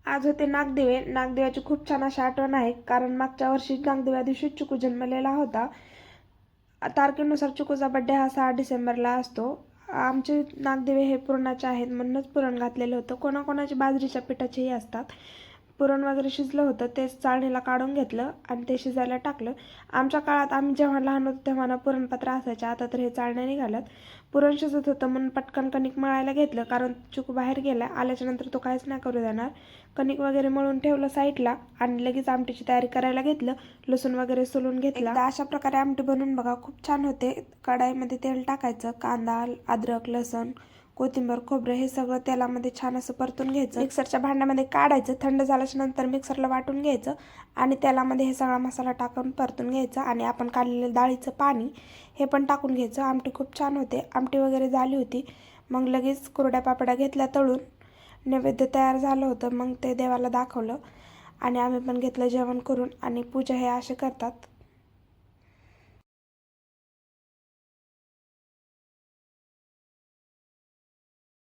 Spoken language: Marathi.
आज होते नागदिवे. नागदेवाची खूप छान अशी आठवण आहे, कारण मागच्या वर्षी नागदेव्या दिवशी चिकू जन्मलेला होता. तारखेनुसार चिकूचा बड्डे हा 6 डिसेंबरला असतो. आमचे नागदेवे हे पुरणाचे आहेत, म्हणूनच पुरण घातलेलं होतं. कोणाकोणाचे बाजरीच्या पिठाचेही असतात. पुरण वगैरे शिजलं होतं, ते चाळणीला काढून घेतलं आणि ते शिजायला टाकलं. आमच्या काळात आम्ही जेव्हा लहान होतो तेव्हा ना पुरणपात्र असायचे, आता तर हे चाळण्या निघाल्यात. पुरण शिजत होतं म्हणून पटकन कणिक मळायला घेतलं, कारण चिकू बाहेर गेला. आल्याच्यानंतर तो काहीच नाही करू देणार. कणिक वगैरे मळून ठेवलं साईडला आणि लगेच आमटीची तयारी करायला घेतलं. लसूण वगैरे सोलून घेतला. एकदा अशा प्रकारे आमटी बनवून बघा, खूप छान होते. कढाईमध्ये तेल टाकायचं, कांदा, अद्रक, लसूण, कोथिंबीर, खोबरं हे सगळं तेलामध्ये छान असं परतून घ्यायचं. मिक्सरच्या भांड्यामध्ये काढायचं. थंड झाल्याच्या नंतर मिक्सरला वाटून घ्यायचं आणि तेलामध्ये हे सगळा मसाला टाकून परतून घ्यायचा आणि आपण काढलेलं डाळीचं पाणी हे पण टाकून घ्यायचं. आमटी खूप छान होते. आमटी वगैरे झाली होती, मग लगेच कुरड्या पापड्या घेतल्या तळून. नैवेद्य तयार झालं होतं, मग ते देवाला दाखवलं आणि आम्ही पण घेतलं जेवण करून. आणि पूजा हे असे करतात.